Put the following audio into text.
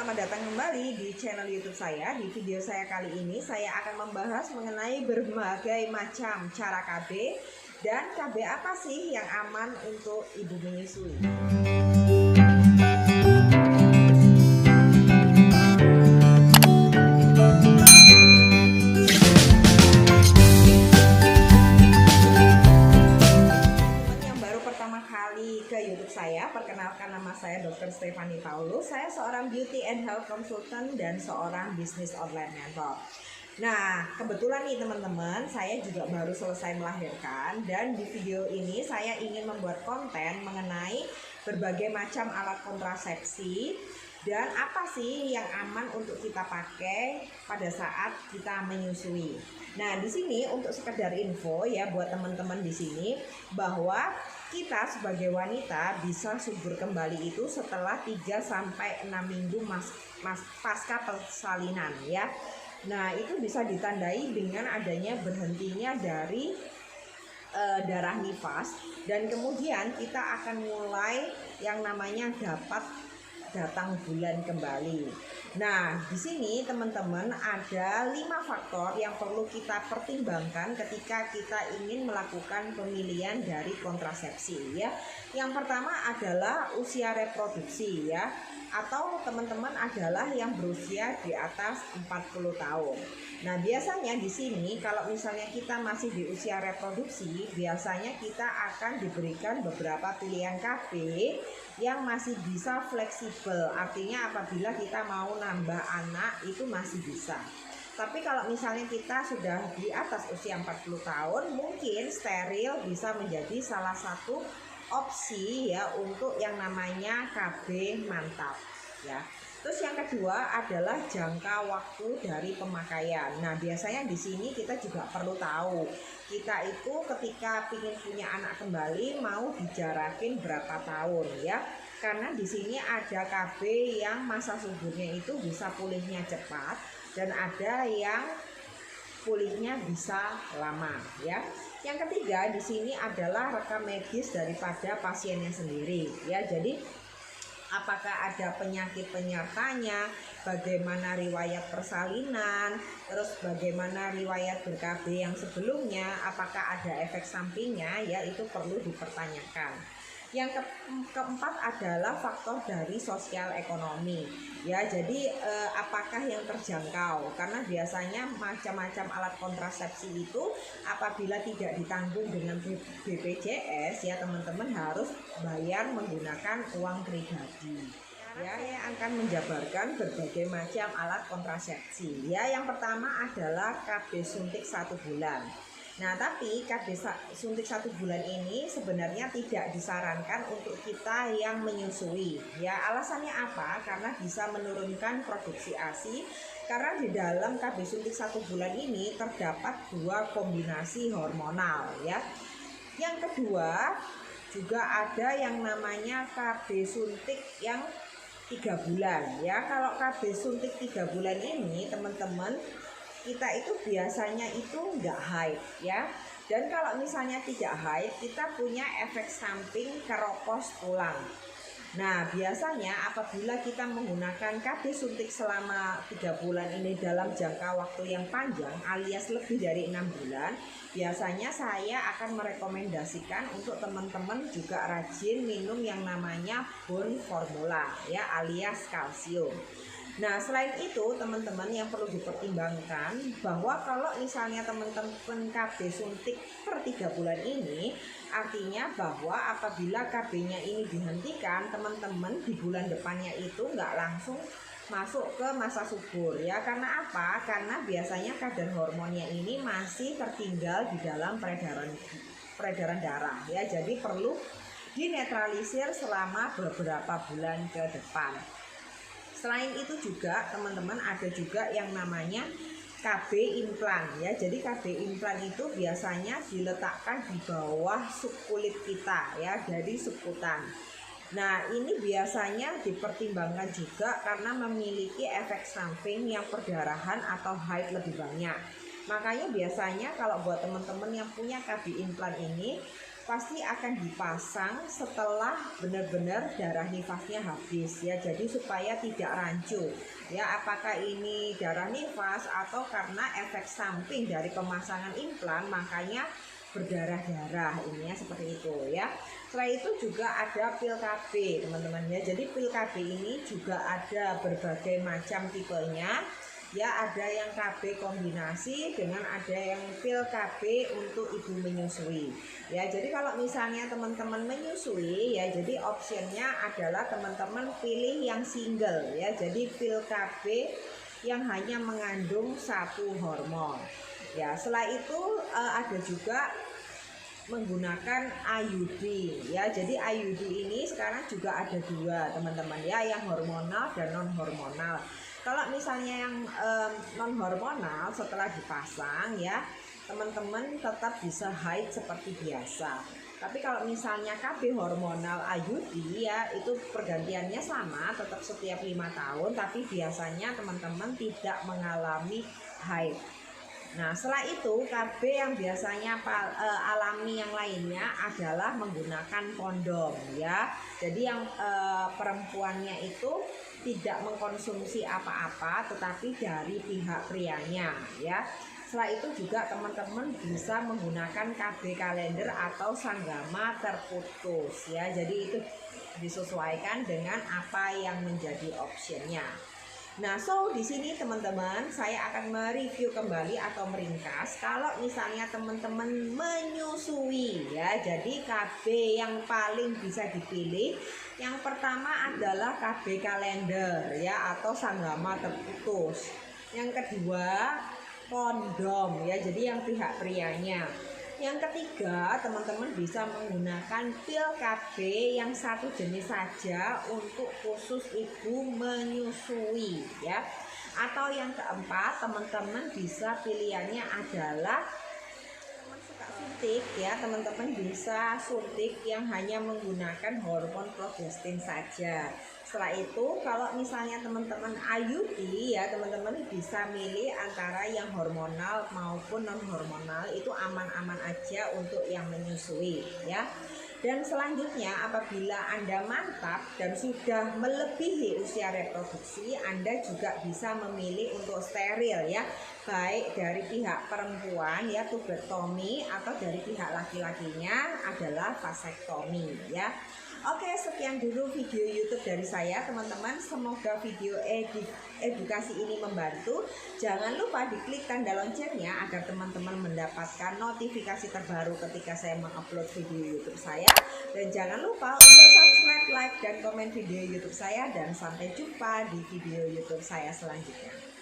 selamat datang kembali di channel YouTube saya. Di video saya kali ini saya akan membahas mengenai berbagai macam cara KB dan KB apa sih yang aman untuk ibu menyusui. Ke YouTube saya, perkenalkan nama saya Dr. Stephanie Paulus. Saya seorang beauty and health consultant dan seorang bisnis online mentor. Nah, kebetulan nih teman-teman, saya juga baru selesai melahirkan dan di video ini saya ingin membuat konten mengenai berbagai macam alat kontrasepsi dan apa sih yang aman untuk kita pakai pada saat kita menyusui. Nah, di sini untuk sekedar info ya buat teman-teman di sini bahwa kita sebagai wanita bisa subur kembali itu setelah 3-6 minggu pasca persalinan ya. Nah, itu bisa ditandai dengan adanya berhentinya dari darah nifas dan kemudian kita akan mulai yang namanya dapat datang bulan kembali. Nah, di sini teman-teman ada 5 faktor yang perlu kita pertimbangkan ketika kita ingin melakukan pemilihan dari kontrasepsi ya. Yang pertama adalah usia reproduksi ya, atau teman-teman adalah yang berusia di atas 40 tahun. Nah, biasanya di sini kalau misalnya kita masih di usia reproduksi, biasanya kita akan diberikan beberapa pilihan KB yang masih bisa fleksibel. Artinya apabila kita mau nambah anak itu masih bisa. Tapi kalau misalnya kita sudah di atas usia 40 tahun, mungkin steril bisa menjadi salah satu opsi ya untuk yang namanya KB mantap ya. Terus yang kedua adalah jangka waktu dari pemakaian. Nah, biasanya di sini kita juga perlu tahu kita itu ketika ingin punya anak kembali mau dijarakin berapa tahun ya. Karena di sini ada KB yang masa suburnya itu bisa pulihnya cepat dan ada yang pulihnya bisa lama ya. Yang ketiga di sini adalah rekam medis daripada pasiennya sendiri ya. Jadi apakah ada penyakit penyertanya, bagaimana riwayat persalinan, terus bagaimana riwayat ber-KB yang sebelumnya, apakah ada efek sampingnya ya, itu perlu dipertanyakan. Yang keempat adalah faktor dari sosial ekonomi ya. Jadi apakah yang terjangkau, karena biasanya macam-macam alat kontrasepsi itu apabila tidak ditanggung dengan BPJS ya, teman-teman harus bayar menggunakan uang pribadi ya. Saya akan menjabarkan berbagai macam alat kontrasepsi ya. Yang pertama adalah KB suntik 1 bulan. Nah, tapi KB suntik 1 bulan ini sebenarnya tidak disarankan untuk kita yang menyusui ya. Alasannya apa? Karena bisa menurunkan produksi ASI, karena di dalam KB suntik 1 bulan ini terdapat 2 kombinasi hormonal ya. Yang kedua juga ada yang namanya KB suntik yang 3 bulan ya. Kalau KB suntik 3 bulan ini teman-teman, kita itu biasanya itu enggak haid ya. Dan kalau misalnya tidak haid, kita punya efek samping keropos tulang. Nah, biasanya apabila kita menggunakan KB suntik selama 3 bulan ini dalam jangka waktu yang panjang alias lebih dari 6 bulan, biasanya saya akan merekomendasikan untuk teman-teman juga rajin minum yang namanya bone formula ya, alias kalsium. Nah, selain itu teman-teman yang perlu dipertimbangkan bahwa kalau misalnya teman-teman KB suntik per 3 bulan ini, artinya bahwa apabila KB-nya ini dihentikan, teman-teman di bulan depannya itu nggak langsung masuk ke masa subur ya. Karena apa? Karena biasanya kadar hormonnya ini masih tertinggal di dalam peredaran darah ya. Jadi perlu dinetralisir selama beberapa bulan ke depan. Selain itu juga teman-teman ada juga yang namanya KB implan ya. Jadi KB implan itu biasanya diletakkan di bawah subkulit kita ya, dari subkutan. Nah, ini biasanya dipertimbangkan juga karena memiliki efek samping yang perdarahan atau haid lebih banyak. Makanya biasanya kalau buat teman-teman yang punya KB implan ini, pasti akan dipasang setelah benar-benar darah nifasnya habis ya, jadi supaya tidak rancu ya, apakah ini darah nifas atau karena efek samping dari pemasangan implan makanya berdarah-darah ini ya, seperti itu ya. Setelah itu juga ada pil KB teman-teman ya, jadi pil KB ini juga ada berbagai macam tipenya ya, ada yang KB kombinasi dengan ada yang pil KB untuk ibu menyusui ya. Jadi kalau misalnya teman-teman menyusui ya, jadi optionnya adalah teman-teman pilih yang single ya, jadi pil KB yang hanya mengandung satu hormon ya. Setelah itu ada juga menggunakan IUD ya, jadi IUD ini sekarang juga ada dua teman-teman ya, yang hormonal dan non hormonal. Kalau misalnya yang non hormonal setelah dipasang ya, teman-teman tetap bisa haid seperti biasa. Tapi kalau misalnya KB hormonal IUD ya, itu pergantiannya sama, tetap setiap 5 tahun, tapi biasanya teman-teman tidak mengalami haid. Nah, setelah itu KB yang biasanya alami yang lainnya adalah menggunakan kondom ya. Jadi yang perempuannya itu tidak mengkonsumsi apa-apa tetapi dari pihak prianya ya. Setelah itu juga teman-teman bisa menggunakan KB kalender atau sanggama terputus ya. Jadi itu disesuaikan dengan apa yang menjadi optionnya. Nah, so di sini teman-teman saya akan mereview kembali atau meringkas kalau misalnya teman-teman menyusui ya. Jadi KB yang paling bisa dipilih yang pertama adalah KB kalender ya atau sanggama terputus. Yang kedua kondom ya, jadi yang pihak prianya. Yang ketiga, teman-teman bisa menggunakan pil KB yang satu jenis saja untuk khusus ibu menyusui ya. Atau yang keempat, teman-teman bisa pilihannya adalah suka suntik ya, teman-teman bisa suntik yang hanya menggunakan hormon progestin saja. Setelah itu kalau misalnya teman-teman IUD ya, teman-teman bisa milih antara yang hormonal maupun non hormonal, itu aman-aman aja untuk yang menyusui ya. Dan selanjutnya apabila Anda mantap dan sudah melebihi usia reproduksi, Anda juga bisa memilih untuk steril ya, baik dari pihak perempuan ya tubertomi atau dari pihak laki-lakinya adalah vasektomi ya. Oke, sekian dulu video YouTube dari saya teman-teman. Semoga video edukasi ini membantu. Jangan lupa diklik tanda loncengnya agar teman-teman mendapatkan notifikasi terbaru ketika saya mengupload video YouTube saya. Dan jangan lupa untuk subscribe, like, dan komen video YouTube saya. Dan sampai jumpa di video YouTube saya selanjutnya.